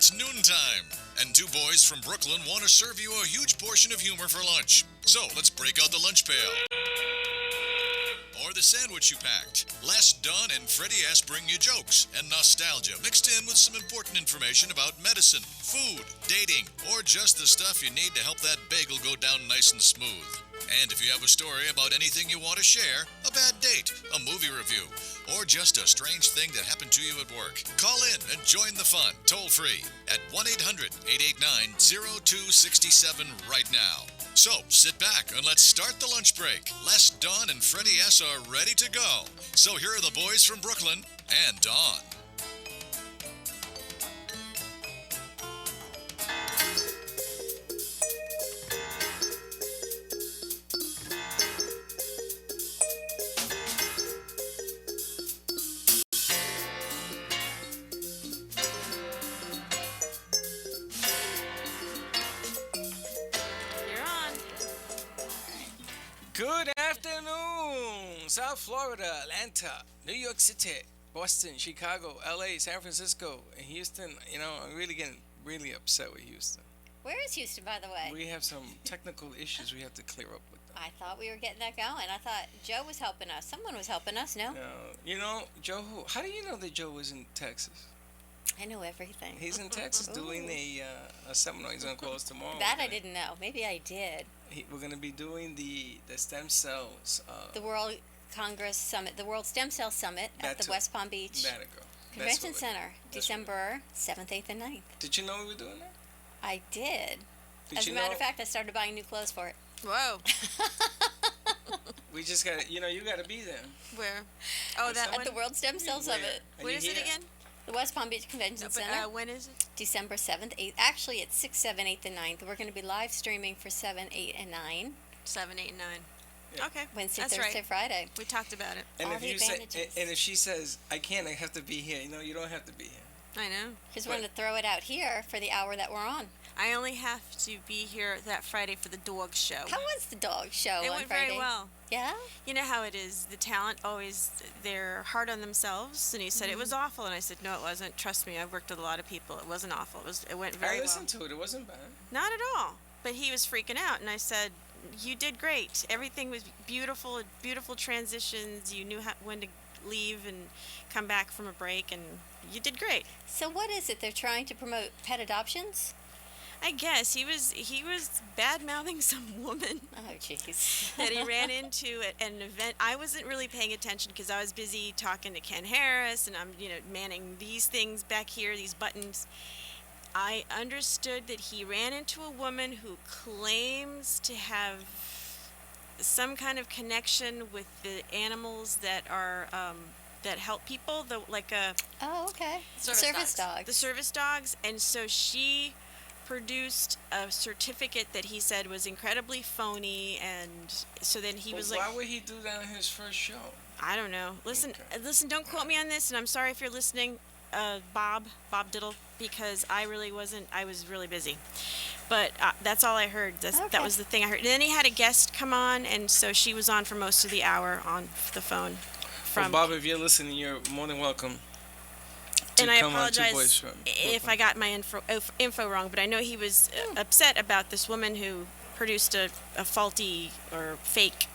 It's noontime, and two boys from Brooklyn want to serve you a huge portion of humor for lunch. So let's break out the lunch pail. Or the sandwich you packed. Les, Don, and Freddie S. bring you jokes and nostalgia mixed in with some important information about medicine, food, dating, or just the stuff you need to help that bagel go down nice and smooth. And if you have a story about anything you want to share, a bad date, a movie review, or just a strange thing that happened to you at work, call in and join the fun toll free at 1-800-889-0267 right now. So sit back and let's start the lunch break. Les, Don, and Freddie S. are ready to go. So here are the boys from Brooklyn and Don. Good afternoon, South Florida, Atlanta, New York City, Boston, Chicago, LA, San Francisco, and Houston. You know, I'm really getting really upset with Houston. Where is Houston, by the way? We have some technical issues we have to clear up with them. I thought we were getting that going. I thought Joe was helping us. Someone was helping us, no? You know, Joe, how do you know that Joe was in Texas? I know everything. He's in Texas doing a seminar. He's going to call us tomorrow. That I didn't know. Maybe I did. We're going to be doing the stem cells. The World Congress Summit, the World Stem Cell Summit at the West Palm Beach Convention Center, December 7th, 8th, and 9th. Did you know we were doing that? I did. As a matter of fact, I started buying new clothes for it. Whoa. We just got to, you got to be there. Where? Oh, that At one? the World Stem Cell Summit. What is it again? The West Palm Beach Convention Center. When is it? December 7th, 8th. Actually, it's 6th, 7th, 8th, and 9th. We're going to be live streaming for 7, 8, and 9. 7, 8, and 9. Yeah. Okay. Wednesday, That's Thursday, right. Friday. We talked about it. And All if the you say, advantages. and if she says, I can't, I have to be here, you don't have to be here. I know. Because we're going to throw it out here for the hour that we're on. I only have to be here that Friday for the dog show. How was the dog show It on went Friday? very well. Yeah? You know how it is. The talent always, they're hard on themselves. And he said it was awful. And I said, no, it wasn't. Trust me, I've worked with a lot of people. It wasn't awful. It went very I well. listened to it. It wasn't bad. Not at all. But he was freaking out. And I said, you did great. Everything was beautiful, beautiful transitions. You knew when to leave and come back from a break. And you did great. So what is it? They're trying to promote pet adoptions? I guess he was bad mouthing some woman Oh, jeez. that he ran into at an event. I wasn't really paying attention because I was busy talking to Ken Harris, and I'm manning these things back here, these buttons. I understood that he ran into a woman who claims to have some kind of connection with the animals that are that help people, Oh, okay. Service dogs. the service dogs, and so she produced a certificate that he said was incredibly phony, and so then he was like, why would he do that on his first show? I don't know. Listen, Okay. listen, don't quote me on this, and I'm sorry if you're listening, Bob Diddle, because I was really busy. But that's all I heard. Okay. That was the thing I heard. And then he had a guest come on, and so she was on for most of the hour on the phone. Well, Bob, if you're listening, you're more than welcome to And I come on Two Boys apologize from if Brooklyn. I got my info wrong, but I know he was upset about this woman who produced a faulty or fake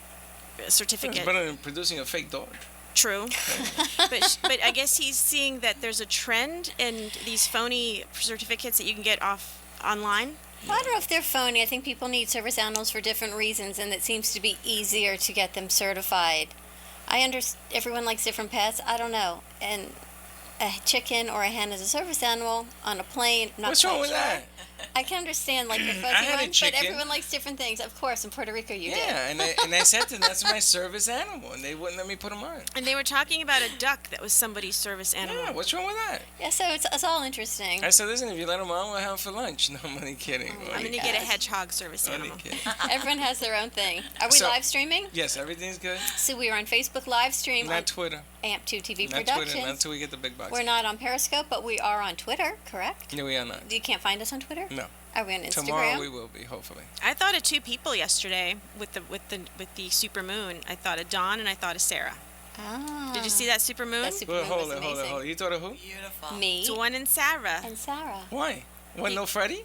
It's certificate. better than producing a fake dog. True. but I guess he's seeing that there's a trend in these phony certificates that you can get off online. Well, I don't know if they're phony. I think people need service animals for different reasons, and it seems to be easier to get them certified. I understand everyone likes different pets. I don't know. And a chicken or a hen is a service animal on a plane. Not What's wrong quite with sure. that? I can understand like the I fuzzy had a one, but chicken. everyone likes different things. Of course, in Puerto Rico you did. Yeah, and I said to them, that's my service animal, and they wouldn't let me put them on. And they were talking about a duck that was somebody's service animal. Yeah, what's wrong with that? Yeah, so it's all interesting. I said, listen, if you let them on, we'll have for lunch. No, I'm only kidding. Oh, I'm my going to get a gosh. hedgehog service Only animal. kidding. Everyone has their own thing. Are we So- live streaming? Yes, everything's good. So we are on Facebook live stream Not on Twitter. AMP2 TV Not Productions. Twitter, not until we get the big box. We're not on Periscope, but we are on Twitter, correct? No, we are not. You can't find us on Twitter? No. Are we on Instagram? Tomorrow we will be, hopefully. I thought of two people yesterday with the supermoon. I thought of Dawn and I thought of Sarah. Ah. Did you see that super moon? That super Well, moon hold was it, hold it, amazing. hold it. You thought of who? Beautiful. Me Dawn and Sarah. and Sarah. Why? Wasn't no Freddie?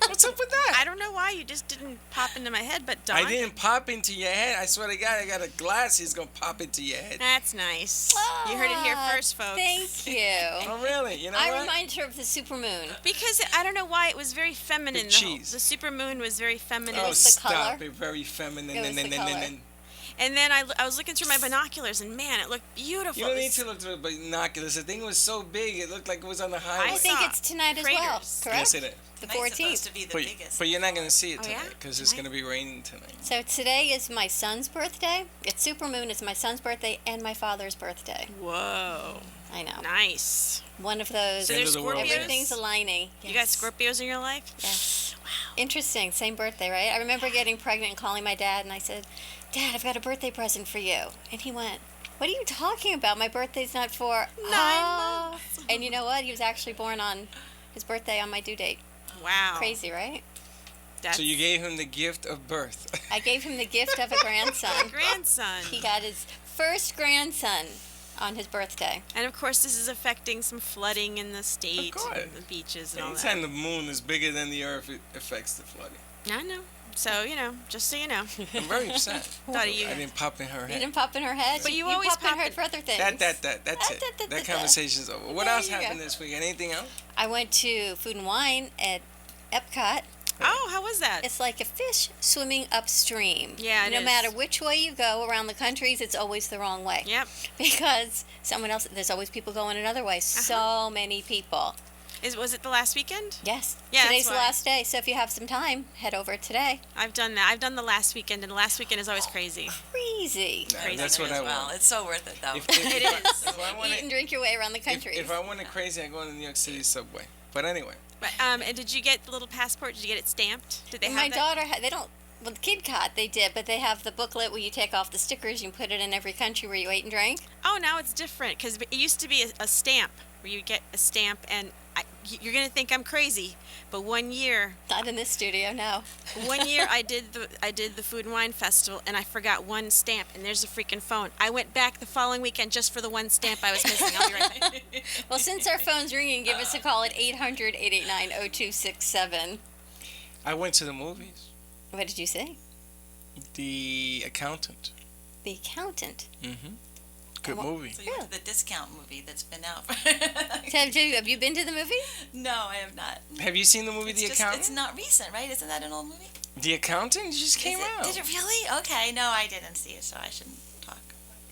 What's up with that? I don't know why you just didn't pop into my head, but Dawn. I didn't pop into your head. I swear to God, I got a glass. He's gonna pop into your head. That's nice. You heard it here first, folks. Thank you. Oh, really? You know I what? remind her of the super moon. Because I don't know why it was very feminine. The cheese. The super moon was very feminine. Oh, was the stop color. it. Very feminine. It was the color. And then I was looking through my binoculars, and man, it looked beautiful. You don't need It's to look through the binoculars. The thing was so big, it looked like it was on the highway. I think saw it's tonight as well, craters. correct? Yes, it is. The Tonight's supposed 14th. to be the But, biggest. but you're not going to see it Oh, yeah? tonight because it's Tonight? going to be raining tonight. So today is my son's birthday. It's supermoon. It's my son's birthday and my father's birthday. Whoa, I know. nice. One of those. So End there's of the world. Scorpios. Everything's aligning. You got Yes. Scorpios in your life? Yes. Interesting. Same birthday, right? I remember getting pregnant and calling my dad, and I said, "Dad, I've got a birthday present for you." And he went, "What are you talking about? My birthday's not for 9 months." And you know what? He was actually born on his birthday on my due date. Wow. Crazy, right? That's So you gave him the gift of birth. I gave him the gift of a grandson. grandson. He got his first grandson on his birthday. And of course, this is affecting some flooding in the state, course. and the beaches, and all that. Anytime the moon is bigger than the earth, it affects the flooding. I know. So just so you know. I'm very upset. Thought of you. I didn't pop in her You head. didn't pop in her head? But you always pop in pop her in- for other things. That's it. That conversation's over. What There else you go. happened this week? Anything else? I went to Food and Wine at Epcot. Oh, how was that? It's like a fish swimming upstream. Yeah, it No is. matter which way you go around the countries, it's always the wrong way. Yep. Because there's always people going another way. So many people. Was it the last weekend? Yes. Yeah, Today's that's the why. last day, so if you have some time, head over today. I've done that. I've done the last weekend, and the last weekend is always crazy. Crazy. Nah, Crazy that's what as I well. want. It's so worth it, though. It is. If I want Eat and drink your way around the countries. if I want it crazy, I go to the New York City subway. But anyway, But, and did you get the little passport? Did you get it stamped? Did they have My that? daughter, they don't, well, the Kid Cot, they did, but they have the booklet where you take off the stickers, you put it in every country where you ate and drank. Oh, now it's different because it used to be a stamp where you get a stamp, and you're gonna think I'm crazy, but one year Not in this studio, no. I did the Food and Wine Festival, and I forgot one stamp, and there's a freaking phone. I went back the following weekend just for the one stamp I was missing. I'll be right back. Well, since our phone's ringing, give us a call at 800-889-0267. I went to the movies. What did you say? The Accountant. The Accountant. Mm-hmm. Good Well, movie. So you went to the discount movie that's been out. Have you been to the movie? No, I have not. Have you seen the movie It's The just, Accountant? it's not recent, right? Isn't that an old movie? The Accountant just came Is it, out. Did it really? Okay, no, I didn't see it, so I shouldn't talk.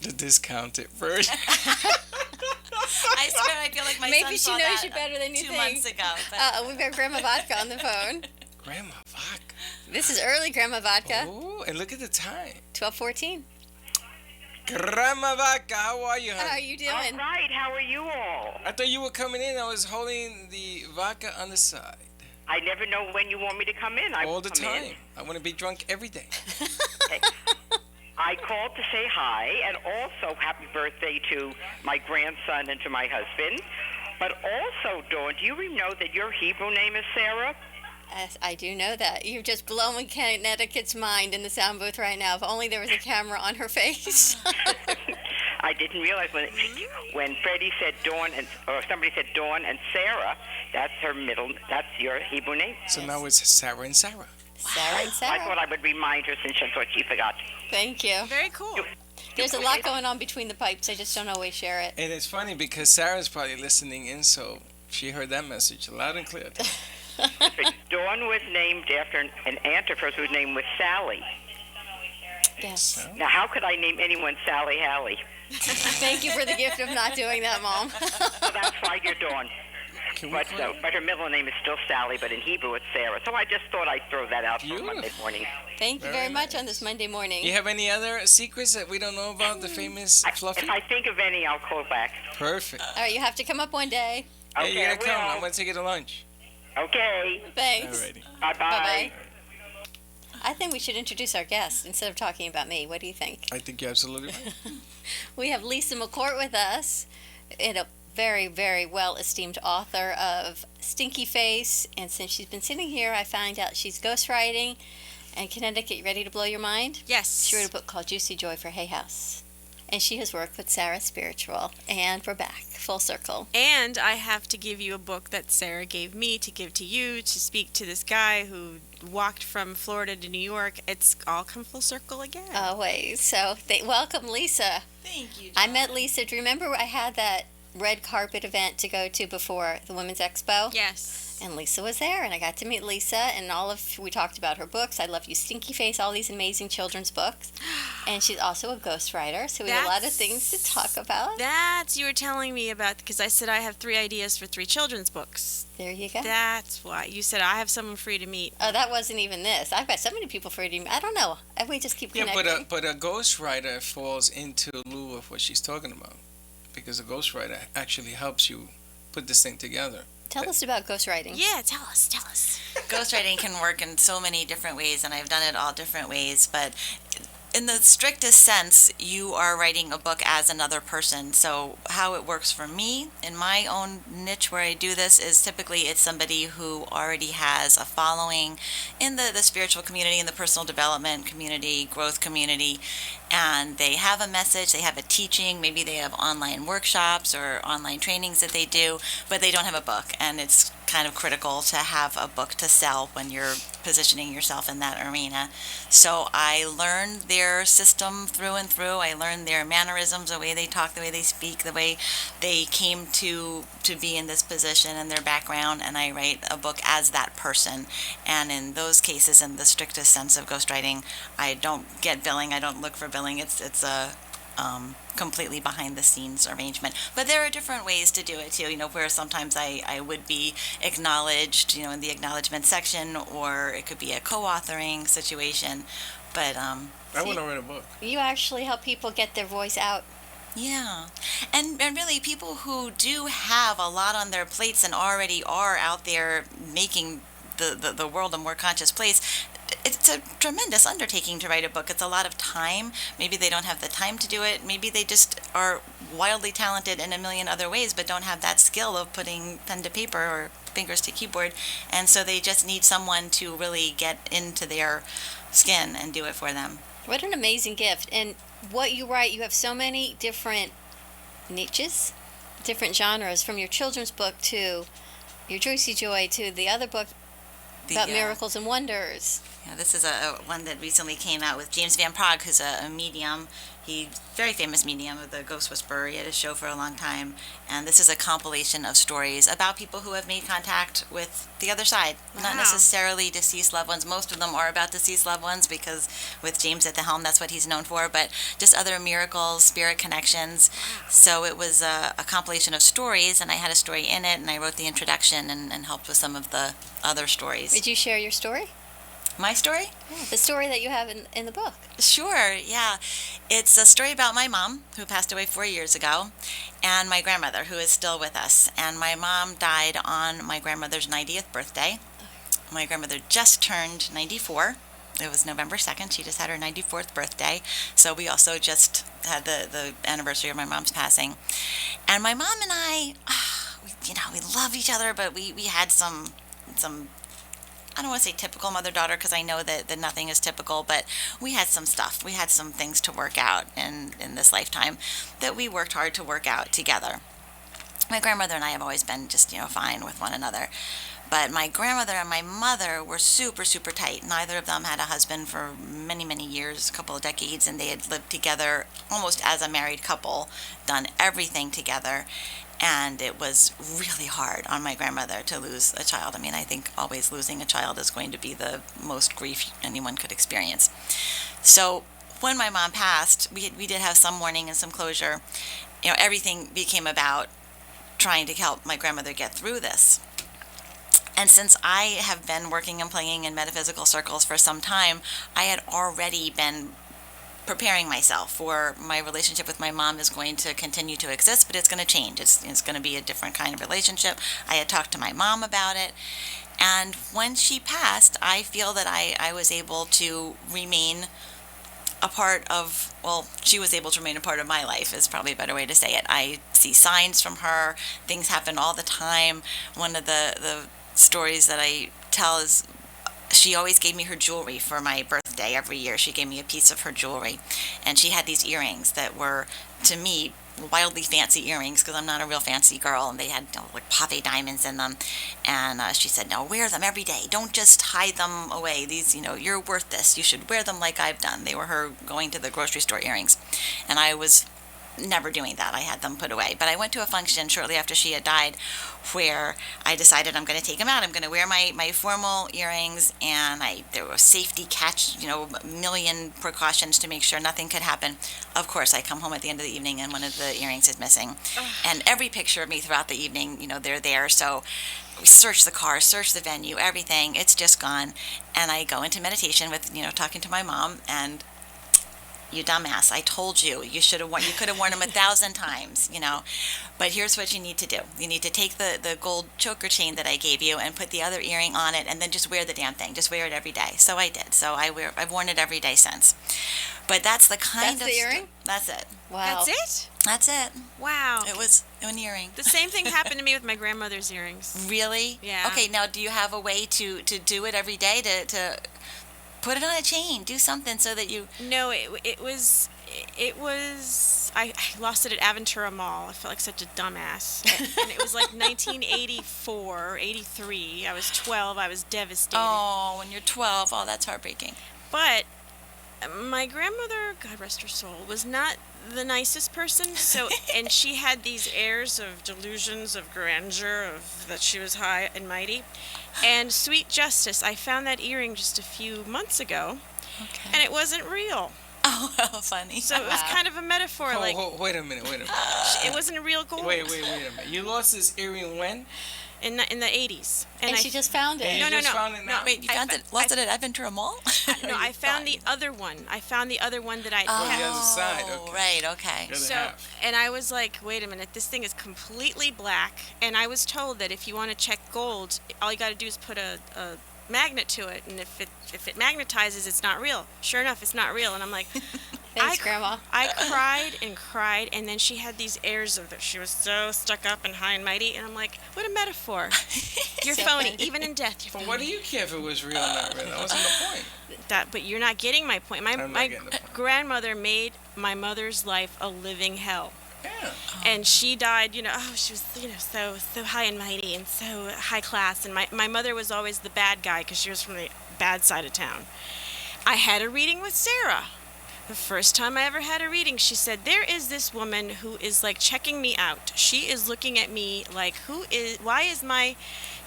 The discounted version. I swear I feel like my son Maybe she saw knows that you better than you 2 think. months ago. But We've got Grandma Vodka on the phone. Grandma Vodka. This is early Grandma Vodka, Oh, and look at the time. 12:14. Grandma Vodka, how are you, How are honey? you doing? All right, how are you all? I thought you were coming in. I was holding the vodka on the side. I never know when you want me to come in. I All will the come time. in. I want to be drunk every day. Okay. I called to say hi and also happy birthday to my grandson and to my husband. But also, Dawn, do you know that your Hebrew name is Sarah? Yes, I do know that. You're just blowing Connecticut's mind in the sound booth right now. If only there was a camera on her face. I didn't realize when Freddie said Dawn or somebody said Dawn and Sarah, that's that's your Hebrew name. So now it's Sarah and Sarah. Sarah and I Sarah. thought I would remind her since I thought she forgot. Thank you. Very cool. There's a lot going on between the pipes. I just don't always share it. And it's funny because Sarah's probably listening in, so she heard that message loud and clear. Dawn was named after an aunt of hers whose name was Sally. Yes. Now, how could I name anyone Sally Halley? Thank you for the gift of not doing that, Mom. So that's why you're Dawn. Can we But, play? but her middle name is still Sally, but in Hebrew it's Sarah. So I just thought I'd throw that out for Beautiful. Monday morning. Thank you Very very much nice. on this Monday morning. You have any other secrets that we don't know about the famous Fluffy? If I think of any, I'll call back. Perfect. All right, you have to come up one day. Hey, you Okay, gotta I come. will. I'm gonna take you to lunch. Okay. Thanks. Alrighty. Bye-bye. Bye-bye. I think we should introduce our guest instead of talking about me. What do you think? I think you're absolutely right. We have Lisa McCourt with us, and a very, very well-esteemed author of Stinky Face. And since she's been sitting here, I found out she's ghostwriting. And Connecticut, you ready to blow your mind? Yes. She wrote a book called Juicy Joy for Hay House. and she has worked with Sarah Spiritual, and we're back, full circle. And I have to give you a book that Sarah gave me to give to you to speak to this guy who walked from Florida to New York. It's all come full circle again. Always. So welcome, Lisa. Thank you, I met Lisa. Do you remember I had that red carpet event to go to before the Women's Expo? Yes. And Lisa was there, and I got to meet Lisa, and we talked about her books. I Love You, Stinky Face, all these amazing children's books. And she's also a ghostwriter, so we had a lot of things to talk about. That's you were telling me about, because I said I have 3 ideas for 3 children's books. There you go. That's why. You said I have someone for you to meet. Oh, that wasn't even this. I've got so many people for you to meet. I don't know. We just keep connecting. Yeah, but a ghostwriter falls into lieu of what she's talking about, because a ghostwriter actually helps you put this thing together. Tell us about ghostwriting. Yeah, tell us. Ghostwriting can work in so many different ways, and I've done it all different ways, but in the strictest sense, you are writing a book as another person. So how it works for me, in my own niche where I do this, is typically it's somebody who already has a following in the spiritual community, in the personal development community, growth community, and they have a message, they have a teaching, maybe they have online workshops or online trainings that they do, but they don't have a book, and it's kind of critical to have a book to sell when you're positioning yourself in that arena. So I learned their system through and through. I learned their mannerisms, the way they talk, the way they speak, the way they came to be in this position and their background, and I write a book as that person. And in those cases, in the strictest sense of ghostwriting, I don't get billing, I don't look for billing. It's a completely behind the scenes arrangement. But there are different ways to do it too, where sometimes I would be acknowledged, in the acknowledgement section, or it could be a co-authoring situation. But I want to write a book. You actually help people get their voice out. yeah. And really people who do have a lot on their plates and already are out there making the world a more conscious place, it's a tremendous undertaking to write a book. It's a lot of time. Maybe they don't have the time to do it. Maybe they just are wildly talented in a million other ways, but don't have that skill of putting pen to paper or fingers to keyboard. And so they just need someone to really get into their skin and do it for them. What an amazing gift. And what you write, you have so many different niches, different genres, from your children's book to your Juicy Joy to the other book about miracles and wonders. Yeah, this is a one that recently came out with James Van Praagh, who's a medium. He's very famous medium of the Ghost Whisperer. He had a show for a long time. And this is a compilation of stories about people who have made contact with the other side. Wow. Not necessarily deceased loved ones. Most of them are about deceased loved ones, because with James at the helm, that's what he's known for. But just other miracles, spirit connections. So it was a compilation of stories, and I had a story in it, and I wrote the introduction and helped with some of the other stories. Did you share your story? My story? Yeah, the story that you have in the book. Sure, yeah. It's a story about my mom, who passed away 4 years ago, and my grandmother, who is still with us. And my mom died on my grandmother's 90th birthday. My grandmother just turned 94. It was November 2nd. She just had her 94th birthday. So we also just had the anniversary of my mom's passing. And my mom and I, we love each other, but we had some I don't want to say typical mother-daughter, because I know that nothing is typical, but we had some stuff. We had some things to work out in this lifetime that we worked hard to work out together. My grandmother and I have always been just, fine with one another. But my grandmother and my mother were super, super tight. Neither of them had a husband for many, many years, a couple of decades, and they had lived together almost as a married couple, done everything together. And it was really hard on my grandmother to lose a child. I mean, I think always losing a child is going to be the most grief anyone could experience. So when my mom passed, we did have some mourning and some closure. Everything became about trying to help my grandmother get through this. And since I have been working and playing in metaphysical circles for some time, I had already been preparing myself for my relationship with my mom is going to continue to exist, but it's going to change. It's going to be a different kind of relationship. I had talked to my mom about it. And when she passed, I feel that I was able to remain a part of, she was able to remain a part of my life is probably a better way to say it. I see signs from her. Things happen all the time. One of the stories that I tell is she always gave me her jewelry for my birthday every year. She gave me a piece of her jewelry. And she had these earrings that were, to me, wildly fancy earrings because I'm not a real fancy girl, and they had like pave diamonds in them. And she said, "No, wear them every day. Don't just hide them away. These, you're worth this. You should wear them like I've done." They were her going to the grocery store earrings, and I was never doing that. I had them put away. But I went to a function shortly after she had died where I decided I'm going to take them out. I'm going to wear my formal earrings, and there was safety catch, a million precautions to make sure nothing could happen. Of course, I come home at the end of the evening and one of the earrings is missing. And every picture of me throughout the evening, they're there. So we search the car, search the venue, everything. It's just gone. And I go into meditation with, talking to my mom, and you dumbass, I told you, you could have worn them 1,000 times, But here's what you need to do. You need to take the gold choker chain that I gave you and put the other earring on it, and then just wear the damn thing. Just wear it every day. So I did. So I've worn it every day since. But that's the kind That's the earring? That's it. Wow. That's it? That's it. Wow. It was an earring. The same thing happened to me with my grandmother's earrings. Really? Yeah. Okay, now do you have a way to do it every day to put it on a chain, do something so that you... No, it was I lost it at Aventura Mall. I felt like such a dumbass. And it was like 1984 or 83. I was 12. I was devastated. Oh, when you're 12. Oh, that's heartbreaking. But my grandmother, God rest her soul, was not the nicest person. So, and she had these airs of delusions of grandeur, of that she was high and mighty. And sweet justice, I found that earring just a few months ago, Okay. and it wasn't real. Oh, how funny. So it was kind of a metaphor, Wait a minute. it wasn't a real gold. Wait a minute. You lost this earring when? In the 80s. And she just found it. And you No, just no. found it now? Wait, you found it? Lost it at Aventura Mall? No, I found the other one. I found the other one that I Oh, had. the other side. Oh, Okay. right, okay. The other So, half. and I was like, wait a minute, this thing is completely black. And I was told that if you want to check gold, all you got to do is put a magnet to it, and if it magnetizes, it's not real. Sure enough, it's not real. And I'm like, Thanks, Grandma. I cried, and then she had these airs of that she was so stuck up and high and mighty, and I'm like, what a metaphor. You're So phony. funny. Even in death, you're But phony. what do you care if it was real or not real? That wasn't the point. But you're not getting my point. I'm not My getting the point. grandmother made my mother's life a living hell. Yeah. And she died, she was, so high and mighty and so high class. And my mother was always the bad guy because she was from the bad side of town. I had a reading with Sarah. The first time I ever had a reading, she said, there is this woman who is like checking me out. She is looking at me like, why is my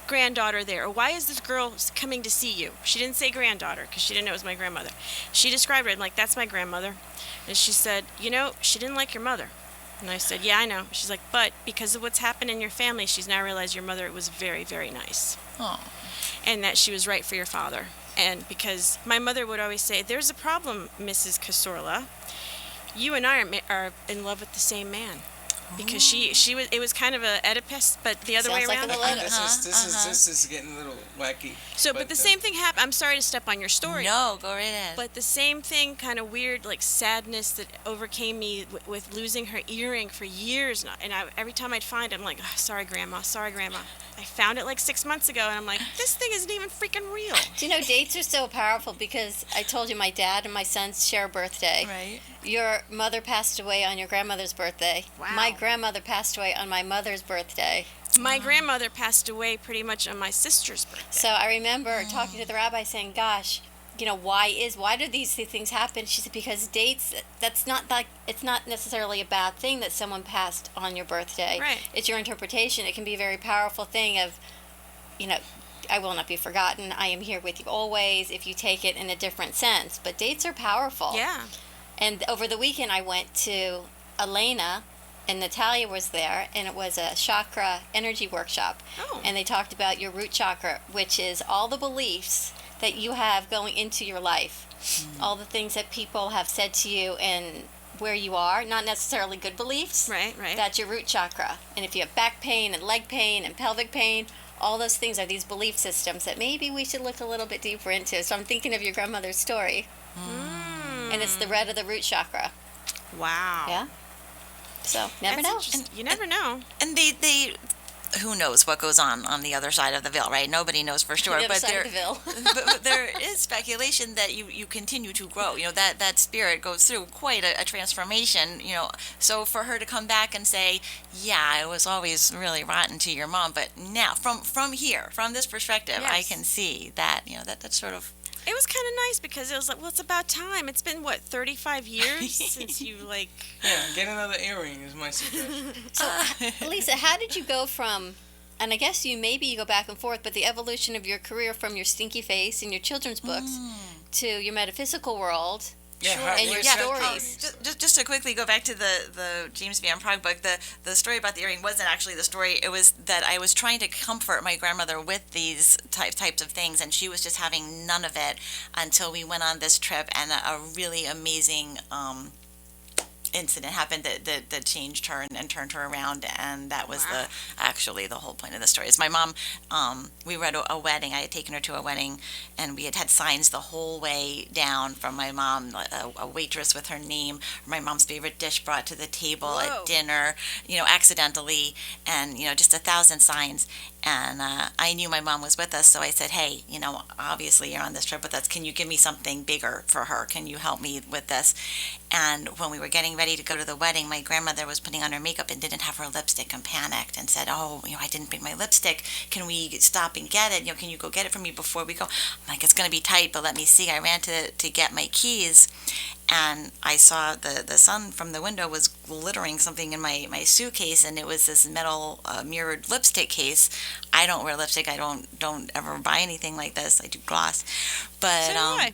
granddaughter there? Or why is this girl coming to see you? She didn't say granddaughter because she didn't know it was my grandmother. She described her, I'm like, that's my grandmother. And she said, she didn't like your mother. And I said, yeah, I know. She's like, but because of what's happened in your family, she's now realized your mother was very, very nice. Oh. And that she was right for your father. And because my mother would always say, there's a problem, Mrs. Casorla. You and I are in love with the same man. Because it was kind of a Oedipus, but the other way Sounds like around. a little- This is getting a little wacky. So, but the same thing happened. I'm sorry to step on your story. No, go right ahead. But the same thing, kind of weird, like sadness that overcame me with losing her earring for years. And every time I'd find it, I'm like, oh, sorry, Grandma. I found it like 6 months ago, and I'm like, this thing isn't even freaking real. Do you know dates are so powerful because I told you my dad and my sons share a birthday. Right. Your mother passed away on your grandmother's birthday. Wow. My grandmother passed away on my mother's birthday. My grandmother passed away pretty much on my sister's birthday. So I remember talking to the rabbi saying, gosh, why do these things happen? She said, because dates, that's not like, it's not necessarily a bad thing that someone passed on your birthday. Right. It's your interpretation. It can be a very powerful thing of, I will not be forgotten. I am here with you always if you take it in a different sense. But dates are powerful. Yeah. And over the weekend, I went to Elena, and Natalia was there, and it was a chakra energy workshop. Oh. And they talked about your root chakra, which is all the beliefs that you have going into your life, all the things that people have said to you and where you are, not necessarily good beliefs. Right. That's your root chakra. And if you have back pain and leg pain and pelvic pain, all those things are these belief systems that maybe we should look a little bit deeper into. So I'm thinking of your grandmother's story. And it's the red of the root chakra. Wow. Yeah? So, never That's know. interesting. You never know. And they who knows what goes on the other side of the veil, right? Nobody knows for sure. The other But side there, of the veil. but there is speculation that you continue to grow. That spirit goes through quite a transformation. So for her to come back and say, "Yeah, I was always really rotten to your mom," but now from here, from this perspective, I Yes. can see that that's sort of. It was kind of nice because it was like, well, it's about time. It's been what, 35 years since you like. Yeah, get another earring is my suggestion. So, Lisa, how did you go from, and I guess maybe you go back and forth, but the evolution of your career from your stinky face and your children's books to your metaphysical world? Yeah, Sure. how- And where's your that stories. coming? Just to quickly go back to the James Van Prague book, the story about the earring wasn't actually the story. It was that I was trying to comfort my grandmother with these types of things, and she was just having none of it until we went on this trip, and a really amazing incident happened that changed her and turned her around, and that was Wow. actually the whole point of the story. Is my mom, we were at a wedding. I had taken her to a wedding, and we had signs the whole way down from my mom, a waitress with her name, my mom's favorite dish brought to the table Whoa. at dinner, accidentally, and just 1,000 signs. And I knew my mom was with us, so I said, "Hey, obviously you're on this trip with us. Can you give me something bigger for her? Can you help me with this?" And when we were getting ready to go to the wedding, my grandmother was putting on her makeup and didn't have her lipstick and panicked and said, "Oh, I didn't bring my lipstick. Can we stop and get it? Can you go get it for me before we go?" I'm like, "It's going to be tight, but let me see." I ran to get my keys, and I saw the sun from the window was glittering something in my suitcase, and it was this metal mirrored lipstick case. I don't wear lipstick. I don't ever buy anything like this. I do gloss, but So do I.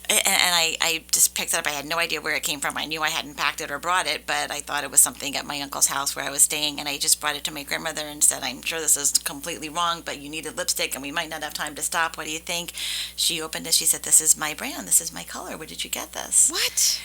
and I just picked it up. I had no idea where it came from. I knew I hadn't packed it or brought it, but I thought it was something at my uncle's house where I was staying, and I just brought it to my grandmother and said, "I'm sure this is completely wrong, but you needed lipstick, and we might not have time to stop. What do you think?" She opened it. She said, "This is my brand. This is my color. Where did you get this?" What?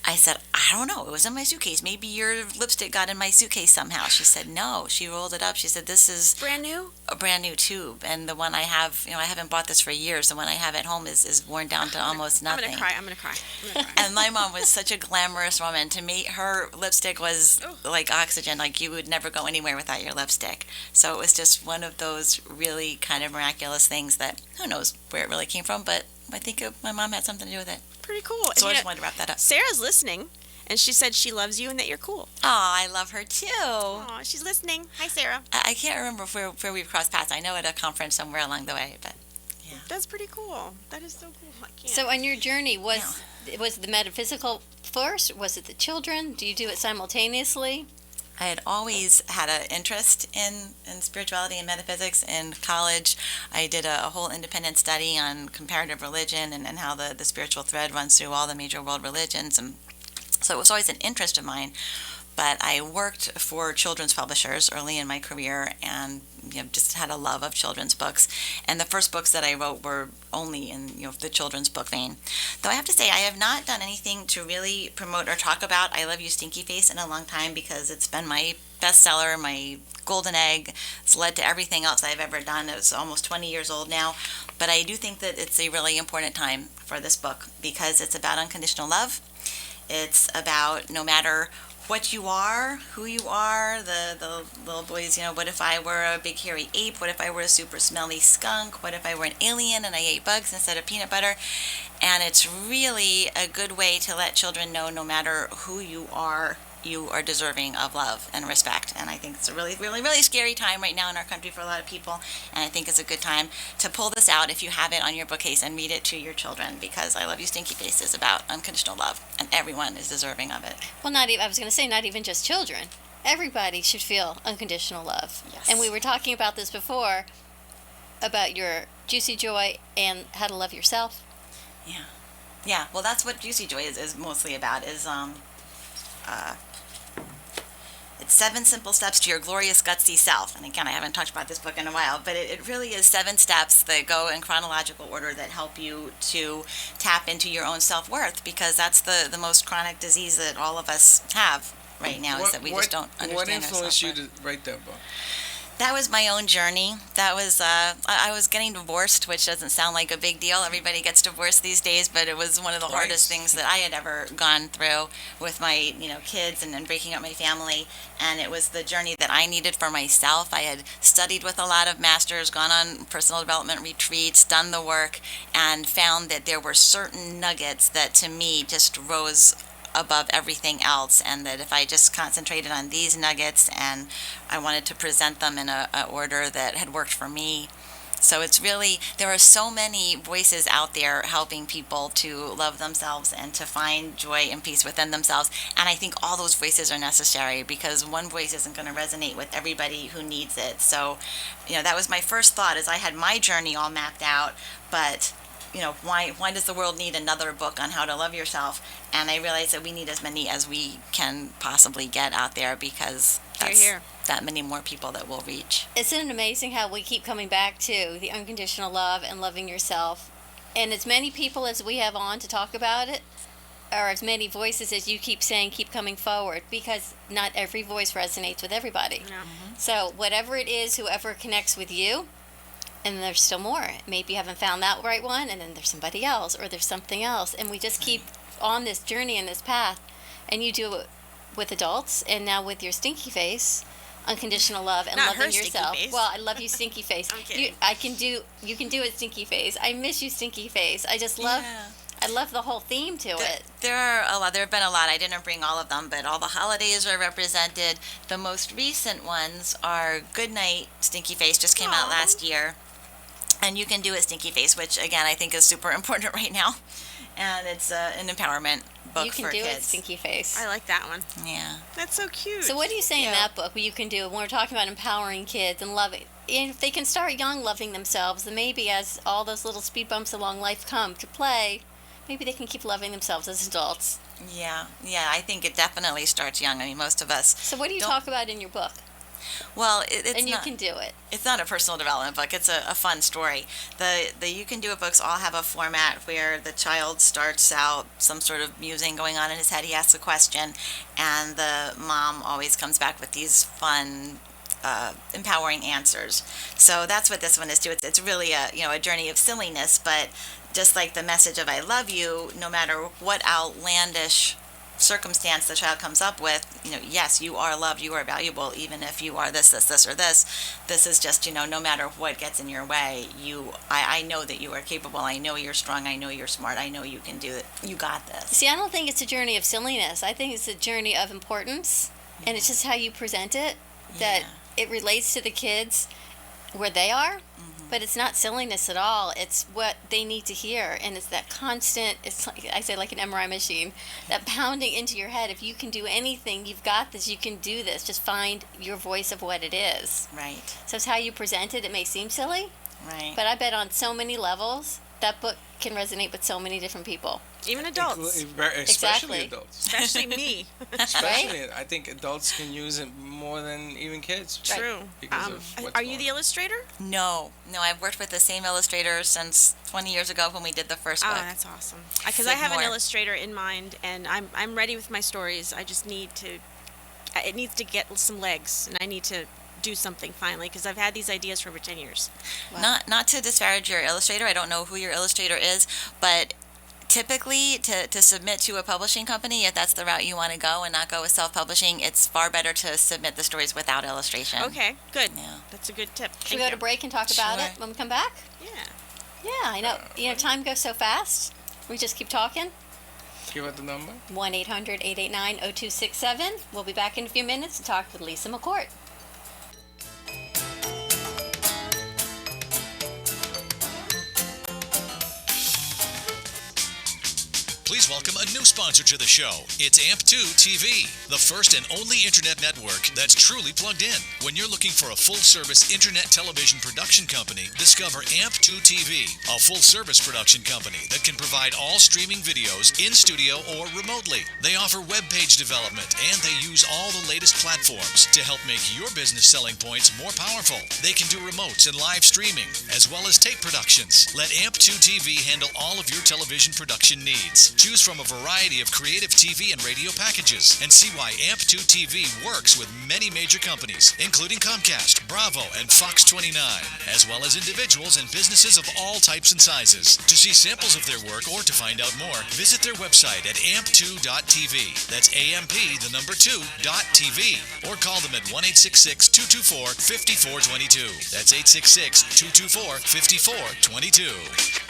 I said, "I don't know. It was in my suitcase. Maybe your lipstick got in my suitcase somehow." She said, "No." She rolled it up. She said, "This is Brand new? a brand new tube, and the one I have, I haven't bought this for years. The one I have at home is worn down to almost nothing." I'm gonna cry. And my mom was such a glamorous woman. To me, her lipstick was like oxygen. Like, you would never go anywhere without your lipstick. So it was just one of those really kind of miraculous things that who knows where it really came from, but I think my mom had something to do with it. Pretty cool. So I And, just wanted to wrap that up. Sarah's listening, and she said she loves you and that you're cool. Oh, I love her too. Aw, she's listening. Hi, Sarah. I can't remember where we've crossed paths. I know at a conference somewhere along the way, but That's pretty cool. That is so cool. I can't. So on your journey, was the metaphysical first? Was it the children? Do you do it simultaneously? I had always had an interest in spirituality and metaphysics. In college, I did a whole independent study on comparative religion and how the spiritual thread runs through all the major world religions. And so it was always an interest of mine. But I worked for children's publishers early in my career and just had a love of children's books. And the first books that I wrote were only in the children's book vein. Though I have to say, I have not done anything to really promote or talk about I Love You Stinky Face in a long time, because it's been my bestseller, my golden egg. It's led to everything else I've ever done. It's almost 20 years old now. But I do think that it's a really important time for this book, because it's about unconditional love. It's about no matter what you are, who you are, the little boys, what if I were a big hairy ape? What if I were a super smelly skunk? What if I were an alien and I ate bugs instead of peanut butter? And it's really a good way to let children know no matter who you are deserving of love and respect. And I think it's a really, really, really scary time right now in our country for a lot of people. And I think it's a good time to pull this out if you have it on your bookcase and read it to your children, because I Love You Stinky Face is about unconditional love, and everyone is deserving of it. Well, not even. I was going to say not even just children. Everybody should feel unconditional love. Yes. And we were talking about this before, about your Juicy Joy and how to love yourself. Yeah, well, that's what Juicy Joy is mostly about, is it's 7 simple steps to your glorious gutsy self. And again, I haven't talked about this book in a while, but it really is 7 steps that go in chronological order that help you to tap into your own self-worth, because that's the most chronic disease that all of us have right now, is that we just don't understand What our influenced you self-worth. to write that book? That was my own journey. That was I was getting divorced, which doesn't sound like a big deal. Everybody gets divorced these days, but it was one of the hardest things that I had ever gone through with my kids and breaking up my family. And it was the journey that I needed for myself. I had studied with a lot of masters, gone on personal development retreats, done the work, and found that there were certain nuggets that to me just rose above everything else, and that if I just concentrated on these nuggets and I wanted to present them in a order that had worked for me. So it's really, there are so many voices out there helping people to love themselves and to find joy and peace within themselves, and I think all those voices are necessary because one voice isn't going to resonate with everybody who needs it. So that was my first thought, is I had my journey all mapped out, but why does the world need another book on how to love yourself? And I realized that we need as many as we can possibly get out there, because that's that many more people that we'll reach. Isn't it amazing how we keep coming back to the unconditional love and loving yourself? And as many people as we have on to talk about it, or as many voices as you keep saying, keep coming forward, because not every voice resonates with everybody. Yeah. So whatever it is, whoever connects with you, and there's still more. Maybe you haven't found that right one, and then there's somebody else, or there's something else. And we just keep on this journey and this path. And you do it with adults, and now with your stinky face, unconditional love and Not her loving stinky yourself. face. Well, I love you, stinky face. I'm kidding. You can do it, stinky face. I miss you, stinky face. I just love. Yeah. I love the whole theme to it. There are a lot. There have been a lot. I didn't bring all of them, but all the holidays are represented. The most recent ones are Good Night, Stinky Face, just came out last year. And You Can Do It, Stinky Face, which again I think is super important right now. And it's an empowerment book You can for do kids. it, stinky face. I like that one. Yeah. That's so cute. So what do you say in Yeah. that book? What you can do when we're talking about empowering kids and loving, and if they can start young loving themselves, then maybe as all those little speed bumps along life come to play, maybe they can keep loving themselves as adults. Yeah. I think it definitely starts young. I mean, most of us. So what do you Don't- talk about in your book? Well, it's And You not. Can Do It. It's not a personal development book. It's a fun story. The You Can Do It books all have a format where the child starts out some sort of musing going on in his head. He asks a question, and the mom always comes back with these fun, empowering answers. So that's what this one is too. It's really a journey of silliness, but just like the message of I love you, no matter what outlandish circumstance the child comes up with, yes, you are loved, you are valuable, even if you are this, or this. This is just, no matter what gets in your way, I know that you are capable, I know you're strong, I know you're smart, I know you can do it, you got this. See, I don't think it's a journey of silliness. I think it's a journey of importance, and it's just how you present it, that it relates to the kids where they are, but it's not silliness at all. It's what they need to hear, and it's that constant, it's like, I say like an MRI machine, that pounding into your head. If you can do anything, you've got this, you can do this. Just find your voice of what it is. Right, So it's how you present it. It may seem silly, right. but I bet on so many levels, that book can resonate with so many different people. Even adults, Especially Exactly. adults. especially me. Especially, I think adults can use it more than even kids. True. Because of what's Are you going the illustrator? No, I've worked with the same illustrator since 20 years ago when we did the first book. Oh, that's awesome. Because I Sid have an Moore. illustrator in mind, and I'm ready with my stories. I just need to. It needs to get some legs, and I need to do something finally because I've had these ideas for over 10 years. Not to disparage your illustrator. I don't know who your illustrator is, but typically to submit to a publishing company, if that's the route you want to go and not go with self-publishing, it's far better to submit the stories without illustration. Okay, good. Yeah. That's a good tip. Should we Thank go to break and talk about Sure. it when we come back? you. Yeah. Yeah, I know. Time goes so fast. We just keep talking. Give out the number. 1-800-889-0267. We'll be back in a few minutes to talk with Lisa McCourt. Please welcome a new sponsor to the show. It's AMP2 TV, the first and only internet network that's truly plugged in. When you're looking for a full-service internet television production company, discover AMP2 TV, a full-service production company that can provide all streaming videos in studio or remotely. They offer web page development, and they use all the latest platforms to help make your business selling points more powerful. They can do remotes and live streaming, as well as tape productions. Let AMP2 TV handle all of your television production needs. Choose from a variety of creative TV and radio packages and see why AMP2 TV works with many major companies, including Comcast, Bravo, and Fox 29, as well as individuals and businesses of all types and sizes. To see samples of their work or to find out more, visit their website at amp2.tv. That's AMP2.tv. Or call them at 1-866-224-5422. That's 866-224-5422.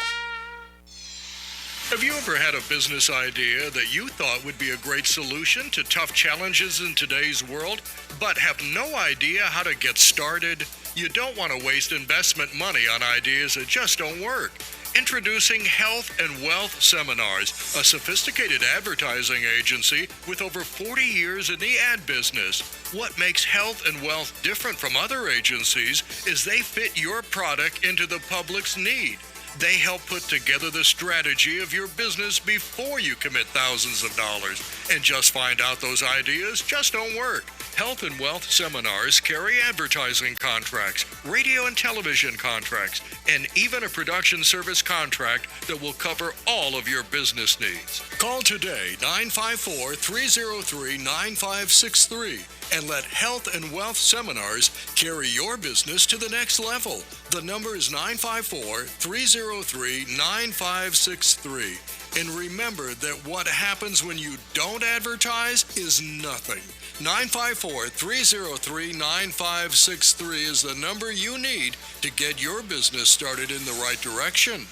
Have you ever had a business idea that you thought would be a great solution to tough challenges in today's world, but have no idea how to get started? You don't want to waste investment money on ideas that just don't work. Introducing Health and Wealth Seminars, a sophisticated advertising agency with over 40 years in the ad business. What makes Health and Wealth different from other agencies is they fit your product into the public's need. They help put together the strategy of your business before you commit thousands of dollars. And just find out those ideas just don't work. Health and Wealth Seminars carry advertising contracts, radio and television contracts, and even a production service contract that will cover all of your business needs. Call today, 954-303-9563, and let Health and Wealth Seminars carry your business to the next level. The number is 954-303-9563. And remember that what happens when you don't advertise is nothing. 954-303-9563 is the number you need to get your business started in the right direction.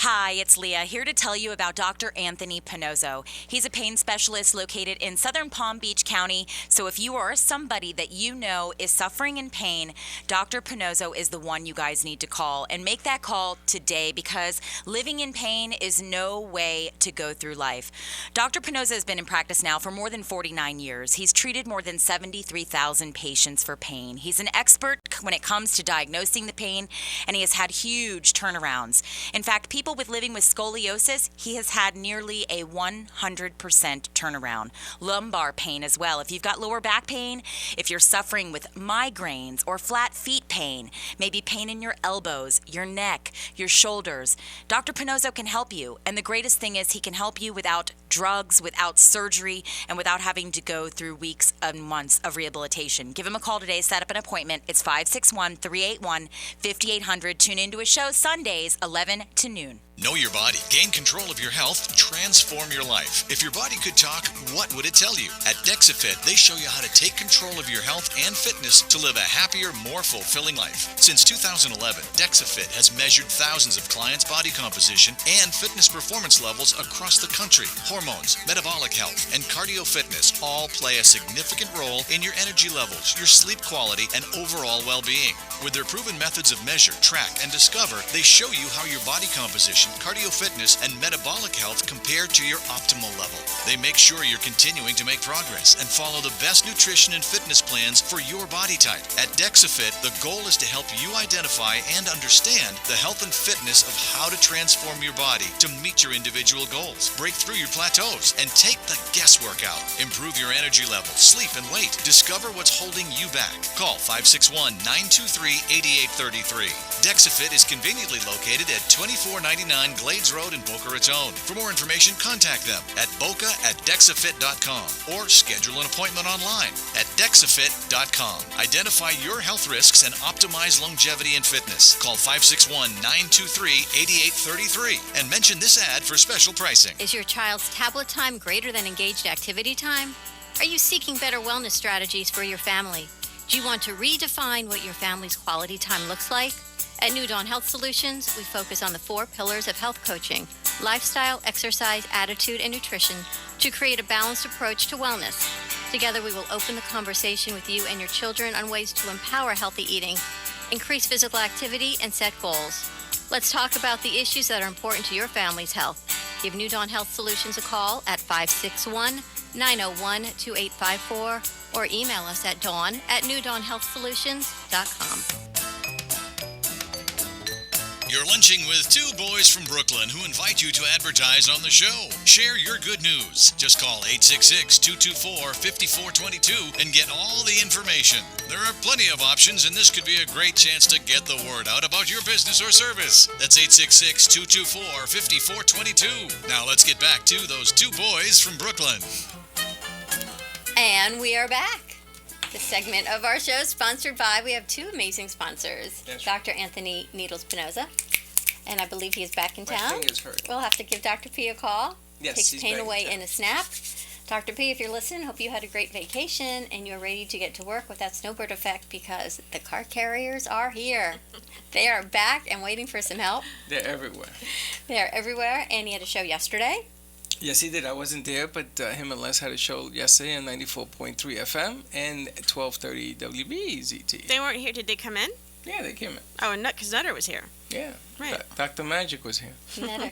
Hi, it's Leah, here to tell you about Dr. Anthony Pinozzo. He's a pain specialist located in Southern Palm Beach County, so if you are somebody that you know is suffering in pain, Dr. Pinozzo is the one you guys need to call. And make that call today, because living in pain is no way to go through life. Dr. Pinozzo has been in practice now for more than 49 years. He's treated more than 73,000 patients for pain. He's an expert when it comes to diagnosing the pain, and he has had huge turnarounds. In fact, people with living with scoliosis, he has had nearly a 100% turnaround. Lumbar pain as well. If you've got lower back pain, if you're suffering with migraines or flat feet pain, maybe pain in your elbows, your neck, your shoulders, Dr. Pinozzo can help you. And the greatest thing is he can help you without drugs, without surgery, and without having to go through weeks and months of rehabilitation. Give him a call today, set up an appointment. It's 561-381-5800. Tune into his show Sundays, 11 to noon. Know your body, gain control of your health, transform your life. If your body could talk, what would it tell you? At DexaFit, they show you how to take control of your health and fitness to live a happier, more fulfilling life. Since 2011, DexaFit has measured thousands of clients' body composition and fitness performance levels across the country. Hormones, metabolic health, and cardio fitness all play a significant role in your energy levels, your sleep quality, and overall well-being. With their proven methods of measure, track, and discover, they show you how your body composition, cardio fitness, and metabolic health compare to your optimal level. They make sure you're continuing to make progress and follow the best nutrition and fitness plans for your body type. At DexaFit, the goal is to help you identify and understand the health and fitness of how to transform your body to meet your individual goals, break through your plateaus, and take the guesswork out. Improve your energy level, sleep, and weight. Discover what's holding you back. Call 561-923-8833. DexaFit is conveniently located at 2499 Glades Road in Boca Raton. For more information, contact them at boca@dexafit.com or schedule an appointment online at dexafit.com. Identify your health risks and optimize longevity and fitness. Call 561-923-8833 and mention this ad for special pricing. Is your child's tablet time greater than engaged activity time? Are you seeking better wellness strategies for your family? Do you want to redefine what your family's quality time looks like? At New Dawn Health Solutions, we focus on the 4 pillars of health coaching: lifestyle, exercise, attitude, and nutrition to create a balanced approach to wellness. Together, we will open the conversation with you and your children on ways to empower healthy eating, increase physical activity, and set goals. Let's talk about the issues that are important to your family's health. Give New Dawn Health Solutions a call at 561-901-2854 or email us at dawn@newdawnhealthsolutions.com. You're lunching with two boys from Brooklyn who invite you to advertise on the show. Share your good news. Just call 866-224-5422 and get all the information. There are plenty of options, and this could be a great chance to get the word out about your business or service. That's 866-224-5422. Now let's get back to those two boys from Brooklyn. And we are back. This segment of our show is sponsored by, we have two amazing sponsors. Yes. Dr. Anthony Needles Pinoza, and I believe he is back in My town. finger's hurt. We'll have to give Dr. P a call. Yes, Takes he's pain back in away town. in a snap. Dr. P, if you're listening, hope you had a great vacation and you're ready to get to work with that snowbird effect, because the car carriers are here. They are back and waiting for some help. They're everywhere. They are everywhere, and he had a show yesterday. Yes, he did. I wasn't there, but him and Les had a show yesterday on 94.3 FM and 1230 WBZT. They weren't here. Did they come in? Yeah, they came in. Oh, and because Nutter was here. Yeah. Right. Dr. Magic was here.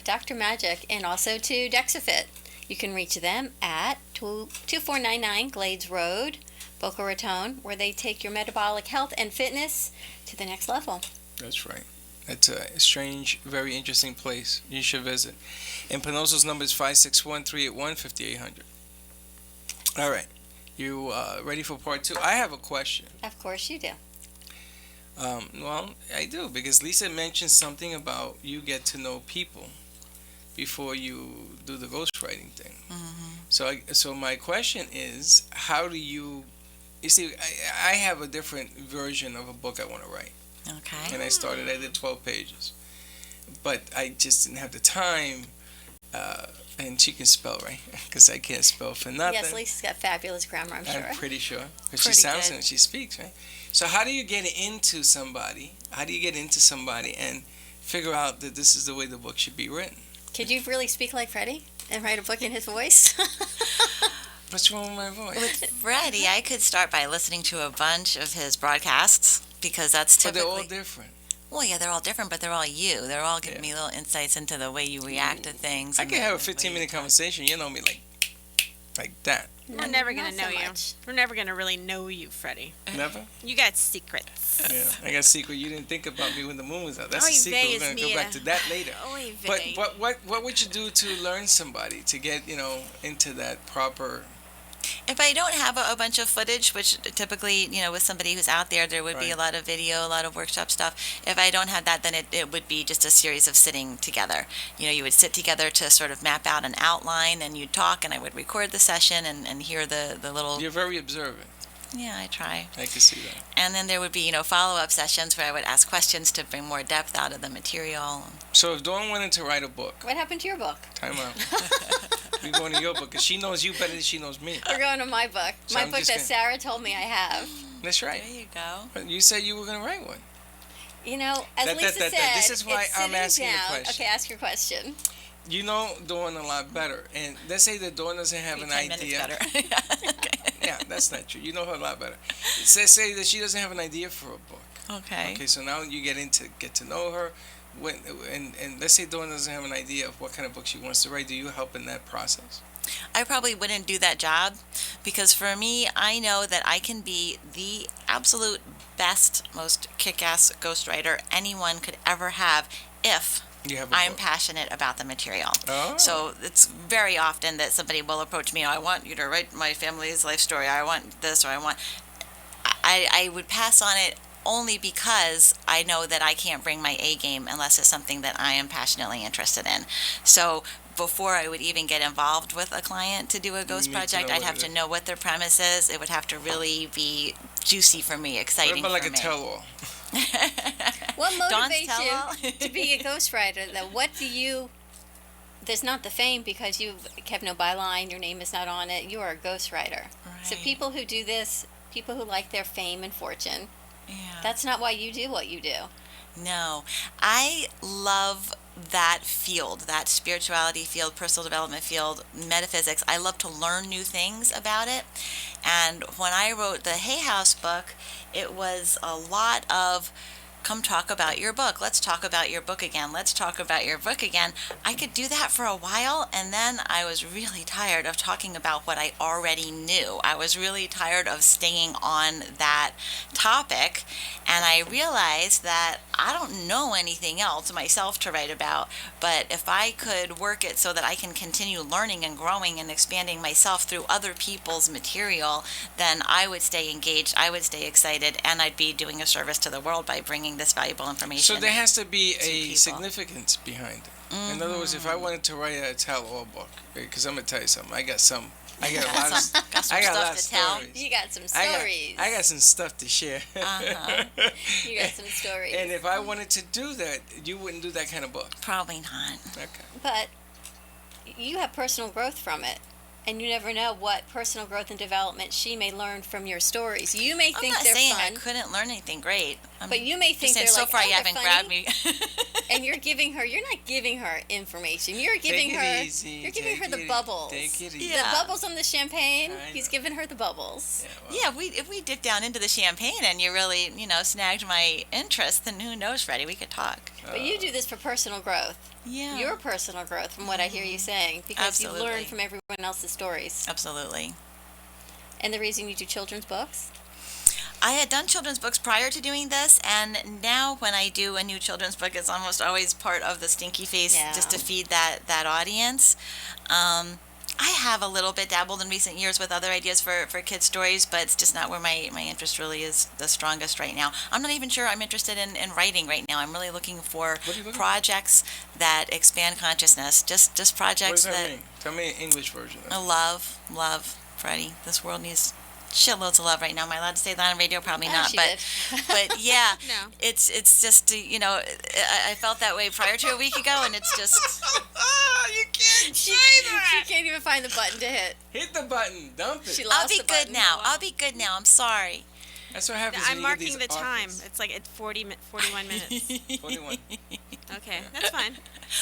Dr. Magic, and also to Dexafit. You can reach them at 2499 Glades Road, Boca Raton, where they take your metabolic health and fitness to the next level. That's right. It's a strange, very interesting place. You should visit. And Pinozo's number is 561-381-5800. All right. You ready for part two? I have a question. Of course you do. Well, I do, because Lisa mentioned something about you get to know people before you do the ghostwriting thing. Mm-hmm. So my question is, how do you see, I have a different version of a book I want to write. Okay. And I did 12 pages. But I just didn't have the time, and she can spell, right? Because I can't spell for nothing. Yes, Lisa's got fabulous grammar, I'm sure. I'm pretty sure. Because she Pretty sounds good. and she speaks, right? So how do you get into somebody? How do you get into somebody and figure out that this is the way the book should be written? Could you really speak like Freddie and write a book in his voice? What's wrong with my voice? With Freddie, I could start by listening to a bunch of his broadcasts, because that's But typically... they're all different. Well, yeah, they're all different, but they're all you. They're all giving Yeah. me little insights into the way you react to things. I and can have a the way 15-minute you talk. conversation. You know me like that. We're never Not gonna so know you. much. We're never gonna really know you, Freddie. Never? You got secrets. Yeah. I got a secret. You didn't think about me when the moon was out. That's Oy a secret. vey We're is going to go Mia. back to that later. Oy But vey. what would you do to learn somebody, to get, into that proper... If I don't have a bunch of footage, which typically, with somebody who's out there, there would be a Right. lot of video, a lot of workshop stuff. If I don't have that, then it would be just a series of sitting together. You would sit together to sort of map out an outline, and you'd talk, and I would record the session and hear the little... You're very observant. Yeah, I try. I can see that. And then there would be, follow-up sessions where I would ask questions to bring more depth out of the material. So if Dawn wanted to write a book, What happened to your book? time out. We're going to your book, because she knows you better than she knows me. We're going to my book. So My I'm book just that gonna- Sarah told me I have. That's right. There you go. But you said you were going to write one. As That- Lisa that- said, this is why it's I'm sitting asking the down. question. Okay, ask your question. You know Dawn a lot better. And let's say that Dawn doesn't have an 10 minutes idea. better. Okay. Yeah, that's not true. You know her a lot better. Say that she doesn't have an idea for a book. Okay. Okay, so now you get to know her. And let's say Dawn doesn't have an idea of what kind of book she wants to write. Do you help in that process? I probably wouldn't do that job, because for me, I know that I can be the absolute best, most kick-ass ghostwriter anyone could ever have if You have a I'm book. passionate about the material. Oh. So it's very often that somebody will approach me, I want you to write my family's life story, I want this, or I would pass on it only because I know that I can't bring my A game unless it's something that I am passionately interested in. So before I would even get involved with a client to do a ghost need to project, know I'd what have it to is. know what their premise is. It would have to really be juicy for me, What exciting about like for a me. tell-all? What Dawn's motivates tell-all? you to be a ghostwriter, though? There's not the fame because you've kept no byline, your name is not on it. You are a ghostwriter. So Right. people who do this, people who like their fame and fortune, Yeah. that's not why you do what you do. No, I love that field, that spirituality field, personal development field, metaphysics. I love to learn new things about it. And when I wrote the Hay House book, it was a lot of, come talk about your book. Let's talk about your book again. Let's talk about your book again. I could do that for a while, and then I was really tired of talking about what I already knew. I was really tired of staying on that topic, and I realized that I don't know anything else myself to write about, but if I could work it so that I can continue learning and growing and expanding myself through other people's material, then I would stay engaged, I would stay excited, and I'd be doing a service to the world by bringing this valuable information. So there has to be a people. significance behind it. In other words, if I wanted to write a tell-all book, because I'm gonna tell you something, I got a lot of, Got some I got a stuff lot of to tell. stories. You got some I stories. got some stuff to share. You got some stories. And if I wanted to do that, you wouldn't do that kind of book. Probably not. Okay. But you have personal growth from it. And you never know what personal growth and development she may learn from your stories. You may I'm think not they're saying fun, I couldn't learn anything great. but you may Just think saying, they're so like, far oh, you they're haven't funny. grabbed me. And you're not giving her information. You're giving Take her, it easy. you're giving her Take the it- bubbles. Take it easy. Yeah. The bubbles on the champagne. I He's know. giving her the bubbles. Yeah, well, Yeah, if we dip down into the champagne and you really, snagged my interest, then who knows, Freddie, we could talk. But you do this for personal growth. Yeah. Your personal growth, from what I hear you saying, because you Absolutely. learn from everyone else's stories. Absolutely. And the reason you do children's books? I had done children's books prior to doing this, and now when I do a new children's book, it's almost always part of the Stinky Face, Yeah. just to feed that audience. I have a little bit dabbled in recent years with other ideas for kids' stories, but it's just not where my interest really is the strongest right now. I'm not even sure I'm interested in writing right now. I'm really looking for What are you looking projects that expand consciousness, just what does projects that mean? Tell me an English version. Of it. love, Freddie. This world needs shitloads of love right now. Am I allowed to say that on radio? Probably not, She but did. but yeah, No. it's just I felt that way prior to a week ago, and it's just You can't She, say she that. can't even find the button to hit. Hit the button. Dump it. She lost I'll be the good button. now. I'll be good now. I'm sorry. That's what happens. I'm when you get marking these the time. offers. It's like at 41 minutes. 41. Okay, that's fine.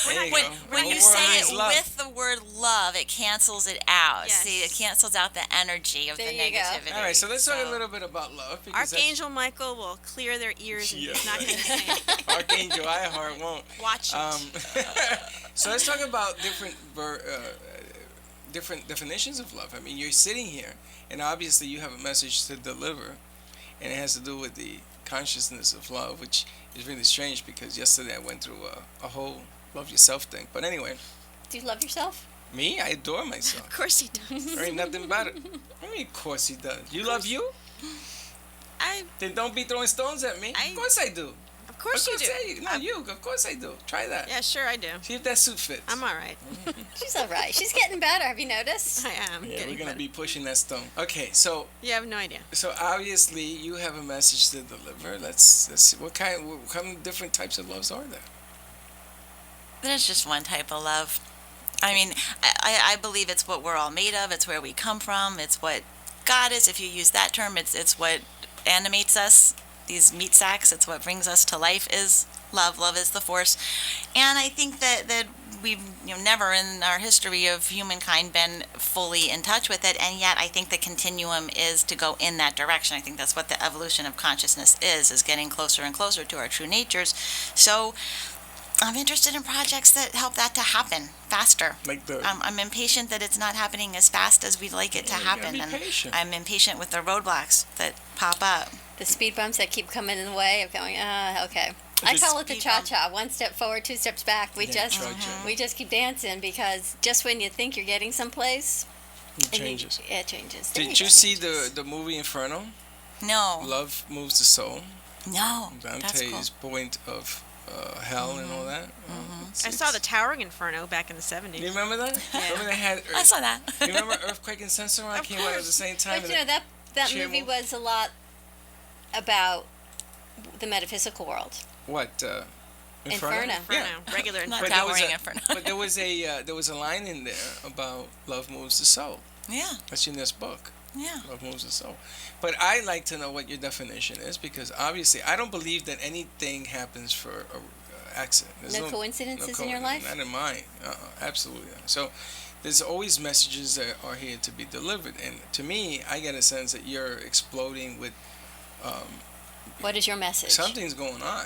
There you When go. when The you word say is it love. with the word love, it cancels it out. Yes. See, it cancels out the energy of There the you go. negativity. All right, so let's talk a So- little bit about love. because that's- Archangel Michael will clear their ears and he's not going to sing. Archangel Iheart won't. Watch it. So let's talk about different definitions of love. I mean, you're sitting here, and obviously you have a message to deliver, and it has to do with the consciousness of love, which is really strange because yesterday I went through a whole love yourself thing. But anyway, Do you love yourself? me, I adore myself. Of course he does. There ain't nothing about it. I mean, of course he does. You love you? Then don't be throwing stones at me. Of course I do. Of course you do. Of course I do. Try that. Yeah, sure I do. See if that suit fits. I'm all right. She's all right. She's getting better. Have you noticed? I am Yeah, getting we're gonna better. be pushing that stone. Okay, so You have no idea. obviously you have a message to deliver. Let's see what kind of different types of loves are there. There's just one type of love. I mean, I believe it's what we're all made of. It's where we come from. It's what God is. If you use that term, it's what animates us. These meat sacks. It's what brings us to life. Is love. Love is the force. And I think that we've never in our history of humankind been fully in touch with it. And yet, I think the continuum is to go in that direction. I think that's what the evolution of consciousness is getting closer and closer to our true natures. So I'm interested in projects that help that to happen faster. Like the I'm impatient that it's not happening as fast as we'd like it to Yeah, you gotta happen, be and patient. I'm impatient with the roadblocks that pop up. The speed bumps that keep coming in the way of going, okay. I The call it the speed bump. cha-cha. One step forward, two steps back. We Yeah, just cha-cha. we just keep dancing because just when you think you're getting someplace, it and you- changes. it changes. There Did go. you see the movie Inferno? No, Love moves the soul. no, that's cool. Dante's point of hell and all that. I saw the Towering Inferno back in the 70s. You remember that? Remember they had. I saw that. You remember Earthquake and Sensoron Of came out at the course. same time? But you know that Cheer movie move. was a lot about the metaphysical world. What? Inferno. Inferno. Regular Not But Inferno. there was towering a- Inferno. But there was a line in there about love moves the soul. Yeah, That's in this book. yeah. Love moves the soul. But I like to know what your definition is because obviously I don't believe that anything happens for a accident. There's No coincidences in your life? Not in mine. Absolutely not. So there's always messages that are here to be delivered. And to me, I get a sense that you're exploding with What is your message? something's going on.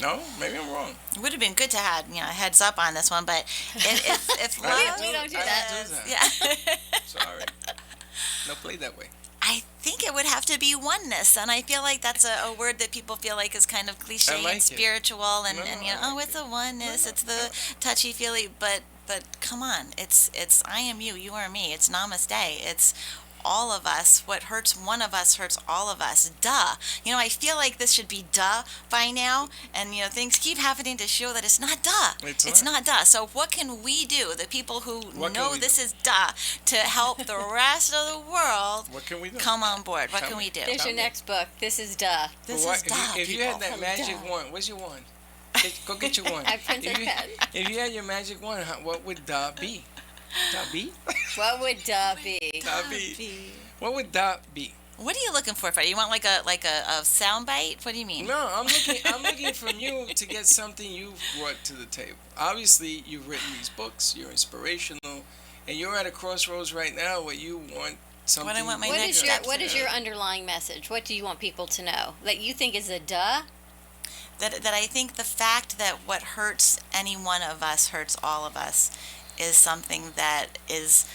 No? Maybe I'm wrong. It would have been good to have a heads up on this one, but if I love, We don't do I that. don't do that. yeah. Sorry. No, play that way. I think it would have to be oneness, and I feel like that's a word that people feel like is kind of cliche I like and it. spiritual, and, No, and no, you know, I oh, like it's it. a oneness, No, it's the touchy-feely, but come on, it's I am you, you are me, it's namaste, it's all of us. What hurts one of us hurts all of us. Duh. You know, I feel like this should be duh by now, and you know, things keep happening to show that it's not duh. It's not duh. So what can we do, the people who What can know we this do? is duh, to help the rest of the world What can we do? come on board? What Tell can me. we do? There's Tell your me. next book. This is duh. This What- is duh, if you people. had that magic wand, where's your wand? Go get your wand. I printed if you, pen. if you had your magic wand, what would da be? Da be? What would duh be? Da be. What would da be? What are you looking for, Freddie? You want like a sound bite? What do you mean? No, I'm looking from you to get something you've brought to the table. Obviously, you've written these books. You're inspirational, and you're at a crossroads right now where you want something. I want my What next is your steps What is your Yeah. underlying message? What do you want people to know that you think is a duh? That I think the fact that what hurts any one of us hurts all of us is something that is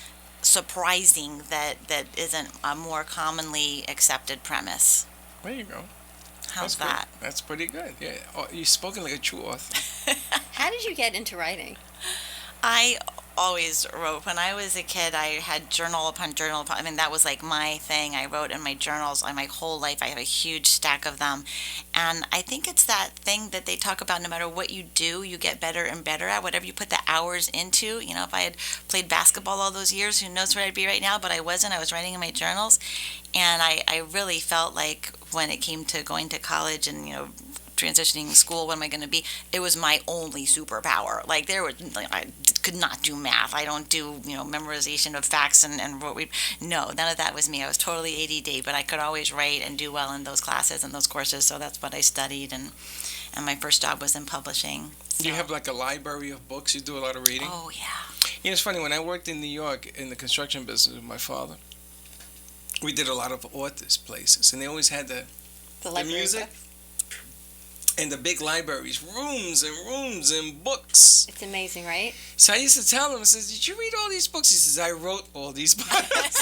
surprising, that isn't a more commonly accepted premise. There you go. How's That's that? Good. That's pretty good. Yeah, you've spoken like a true author. How did you get into writing? I always wrote. When I was a kid, I had journal upon journal upon, I mean, that was like my thing. I wrote in my journals my whole life. I have a huge stack of them. And I think it's that thing that they talk about, no matter what you do, you get better and better at whatever you put the hours into. You know, if I had played basketball all those years, who knows where I'd be right now, but I wasn't. I was writing in my journals. And I really felt like when it came to going to college and, you know, transitioning school, what am I going to be? It was my only superpower. Like I could not do math. I don't do, you know, memorization of facts and what we, no, none of that was me. I was totally ADD, but I could always write and do well in those classes and those courses. So that's what I studied. And my first job was in publishing. You have like a library of books. You do a lot of reading. Oh, yeah. You know, it's funny. When I worked in New York in the construction business with my father, we did a lot of authors places, and they always had the library music books? and the big libraries, rooms and books. It's amazing, right? So I used to tell him, I said, "Did you read all these books?" He says, "I wrote all these books."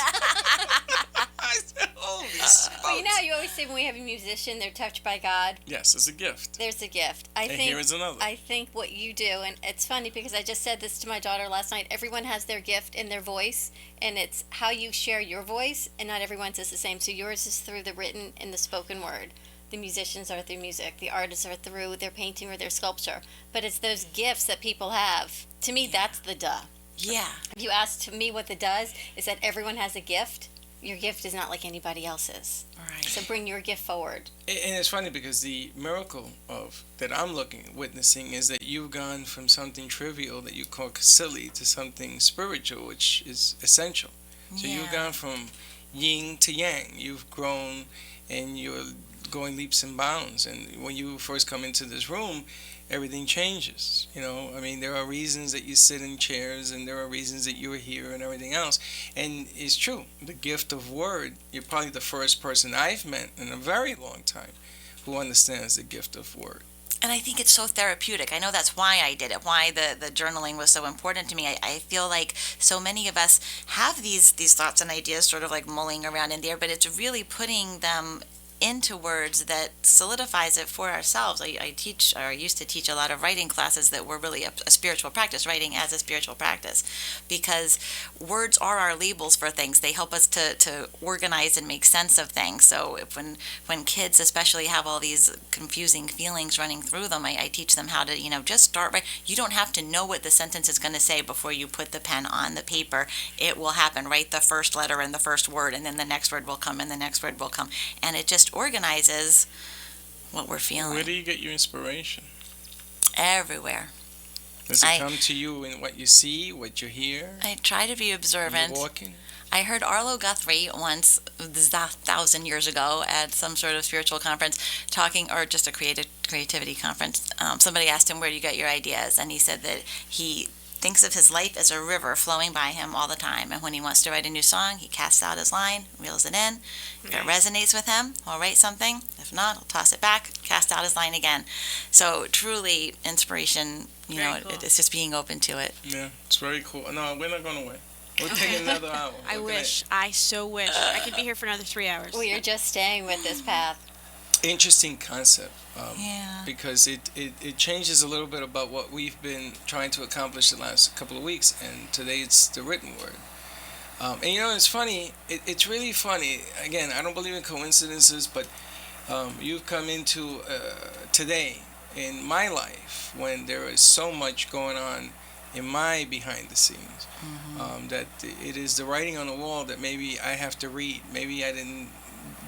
I said, "Holy smokes!" Well, you know, you always say when we have a musician, they're touched by God. Yes, it's a gift. There's a gift. I And think. here is another. I think what you do, and it's funny because I just said this to my daughter last night. Everyone has their gift in their voice, and it's how you share your voice, and not everyone's is the same. So yours is through the written and the spoken word. The musicians are through music. The artists are through their painting or their sculpture. But it's those gifts that people have. To me, that's the duh. Yeah. If you ask to me what the does, is that everyone has a gift. Your gift is not like anybody else's. All right. So bring your gift forward. And it's funny because the miracle of that I'm witnessing is that you've gone from something trivial that you call silly to something spiritual, which is essential. So you've Yeah. gone from yin to yang. You've grown, and you're going leaps and bounds. And when you first come into this room, everything changes. You know, I mean, there are reasons that you sit in chairs, and there are reasons that you're here, and everything else. And it's true, the gift of word. You're probably the first person I've met in a very long time who understands the gift of word. And I think it's so therapeutic. I know that's why I did it, why the journaling was so important to me. I feel like so many of us have these thoughts and ideas sort of like mulling around in there, but it's really putting them into words that solidifies it for ourselves. I used to teach a lot of writing classes that were really a spiritual practice, writing as a spiritual practice, because words are our labels for things. They help us to organize and make sense of things. So when kids especially have all these confusing feelings running through them, I teach them how to, you know, just start right. You don't have to know what the sentence is going to say before you put the pen on the paper. It will happen. Write the first letter and the first word, and then the next word will come, and the next word will come. And it just organizes what we're feeling. Where do you get your inspiration? Everywhere. Does it come to you in what you see, what you hear? I try to be observant. You're walking? I heard Arlo Guthrie once, 1,000 years ago, at some sort of spiritual conference, talking, or just a creativity conference. Somebody asked him, "Where do you get your ideas?" And he said that he thinks of his life as a river flowing by him all the time. And when he wants to write a new song, he casts out his line, reels it in. If it resonates with him, he'll write something. If not, he'll toss it back, cast out his line again. So truly, inspiration, you know, Very cool. it's just being open to it. Yeah, it's very cool. No, we're not going away. We'll take another hour. I Okay. wish. I so wish. I could be here for another 3 hours. We are just staying with this path. Interesting concept. Yeah. Because it changes a little bit about what we've been trying to accomplish the last couple of weeks, and today it's the written word. And it's funny, it's really funny. Again, I don't believe in coincidences, but you've come into today in my life when there is so much going on in my behind the scenes, that it is the writing on the wall that maybe I have to read. Maybe I didn't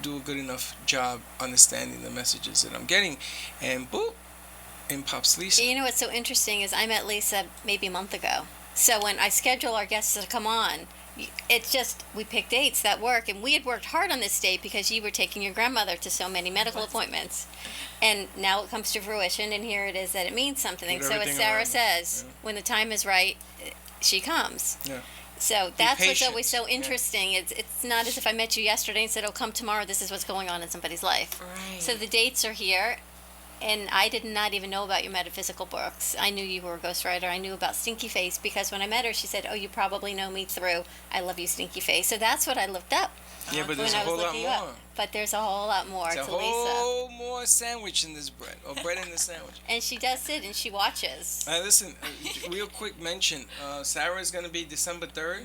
do a good enough job understanding the messages that I'm getting, and boop, in pops Lisa. You know what's so interesting is I met Lisa maybe a month ago. So when I schedule our guests to come on, it's just we pick dates that work, and we had worked hard on this date because you were taking your grandmother to so many medical appointments, and now it comes to fruition, and here it is that it means something. With So as everything Sarah around it, says, yeah. when the time is right, she comes. Yeah. So that's what's patient, always so yeah. interesting. It's not as if I met you yesterday and said, "Oh, come tomorrow. This is what's going on in somebody's life." Right. So the dates are here, and I did not even know about your metaphysical books. I knew you were a ghostwriter. I knew about Stinky Face because when I met her, she said, "Oh, you probably know me through I Love You, Stinky Face." So that's what I looked up Yeah, but when there's a I was whole lot looking you more. up. But there's a whole lot more There's a to Lisa. whole more sandwich in this bread, or bread in the sandwich. And she does sit and she watches. Listen, real quick mention, Sarah's going to be December 3rd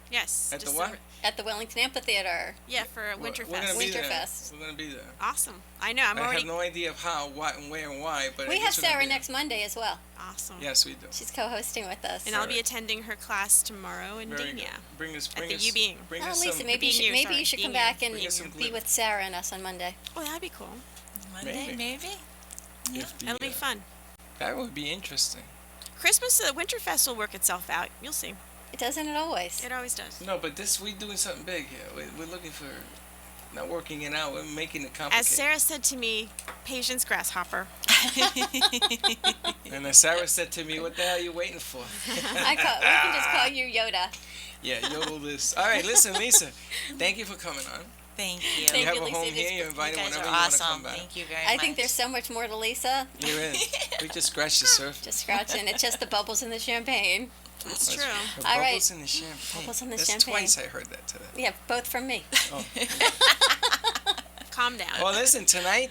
Yes. at the just what? At the Wellington Amphitheater. Yeah, for We're Winterfest. gonna be there. Winterfest. We're going to be there. Awesome. I know. I'm I already have no idea of how, what, and where, and why, but We I have guess we're gonna Sarah be there. next Monday as well. awesome. Yes, we do. She's co-hosting with us. And I'll be Alright. attending her class tomorrow in Very Dania. good. Bring us, At bring the us, U being. bring Oh, us Lisa, some. maybe you Being should, you, maybe you sorry, should come being you. back and Bring us some be glitter. with Sarah and us on Monday. Oh, that'd be cool. Monday, maybe? if the, That'll be fun. That would be interesting. Christmas, the Winterfest will work itself out. You'll see. It doesn't it always? It always does. No, but we're doing something big here. We're looking for, not working it out. We're making it complicated. As Sarah said to me, patience, grasshopper. And then Sarah said to me, "What the hell are you waiting for?" We can just call you Yoda. Yeah, yodel this. All right, listen, Lisa. Thank you for coming on. Thank you. Thank You have you, a Lisa. home It is- here. You're You invited guys whenever are you want to come awesome. back. Thank you very much. I think there's so much more to Lisa. There is. We just scratched the surface. Just scratching. It's just the bubbles in the champagne. That's true. The All right. bubbles in the champagne. Bubbles in the That's champagne. twice I heard that today. Yeah, both from me. Oh. Calm down. Well, listen. Tonight,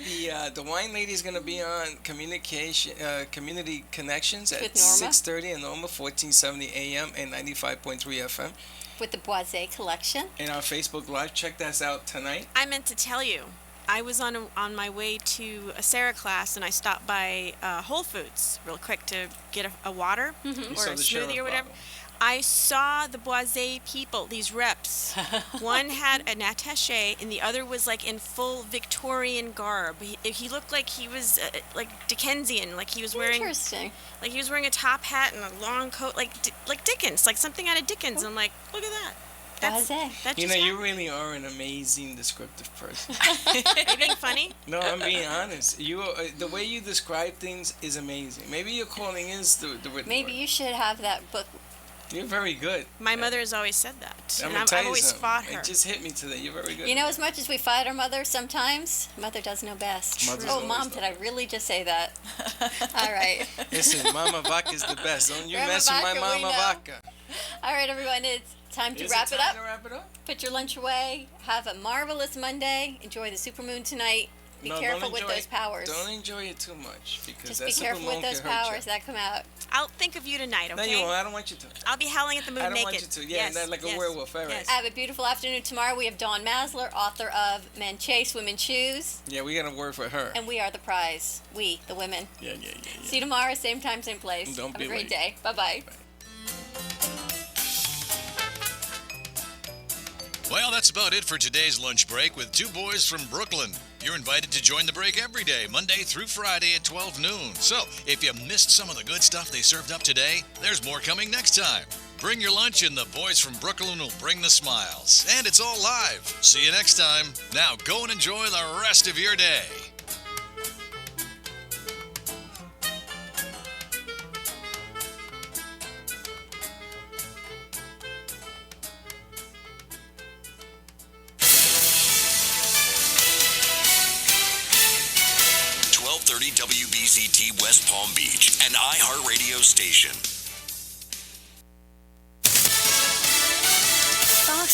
the wine lady is going to be on community connections at With Norma. 6:30 and Norma 1470 AM and 95.3 FM. With the Boisé collection. In our Facebook Live, check that out tonight. I meant to tell you, I was on my way to a Sarah class, and I stopped by Whole Foods real quick to get a water You or saw a the smoothie sheriff or whatever. bottle. I saw the Boisé people, these reps. One had an attaché, and the other was like in full Victorian garb. He looked like he was like Dickensian, like he was wearing Interesting. a top hat and a long coat, like Dickens, like something out of Dickens. I'm like, look at that. Boisé. That's You know, just you really are an amazing descriptive person. are you being funny? No, I'm being honest. You, the way you describe things is amazing. Maybe your calling is the written Maybe word. you should have that book. You're very good. My mother has always said that, I'm and gonna tell I've you always something. fought her. It just hit me today. You're very good. You know, as much as we fight our mother sometimes, mother does know best. Mother's Oh, always Mom, know did I really just say that? All right. Listen, Mama Vaca is the best. Don't you Grandma mess with my Vaca, we Mama know. Vaca. All right, everyone. It's time to Is wrap it it time up. to wrap it up? Put your lunch away. Have a marvelous Monday. Enjoy the supermoon tonight. Be No, careful don't with enjoy those powers. Don't enjoy it too much because Just that be careful supermoon with those can hurt powers you. that come out. I'll think of you tonight, okay? No, you won't. I don't want you to. I'll be howling at the moon I don't naked. want you to. Yeah, yes, that like a yes, werewolf. All right. yes. Have a beautiful afternoon tomorrow. We have Dawn Masler, author of Men Chase, Women Choose, Yeah, we got a word for her. and we are the prize. We, the women. Yeah. See you tomorrow, same time, same place. Don't Have be a great late. day. Bye-bye. Well, that's about it for today's lunch break with two boys from Brooklyn. You're invited to join the break every day, Monday through Friday at 12 noon. So, if you missed some of the good stuff they served up today, there's more coming next time. Bring your lunch and the boys from Brooklyn will bring the smiles. And it's all live. See you next time. Now go and enjoy the rest of your day. WBZT West Palm Beach, an iHeartRadio station.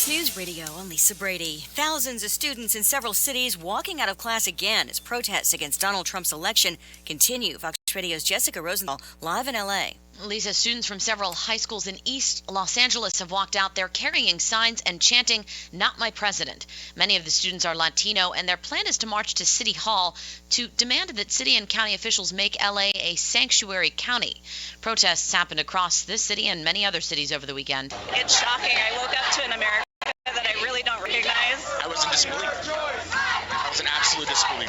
News Radio, I'm Lisa Brady. Thousands of students in several cities walking out of class again as protests against Donald Trump's election continue. Fox Radio's Jessica Rosenthal live in L.A. Lisa, students from several high schools in East Los Angeles have walked out there carrying signs and chanting, "Not my president." Many of the students are Latino, and their plan is to march to City Hall to demand that city and county officials make LA a sanctuary county. Protests happened across this city and many other cities over the weekend. It's shocking. I woke up to an America that I really don't recognize. I was in disbelief. I was in absolute disbelief.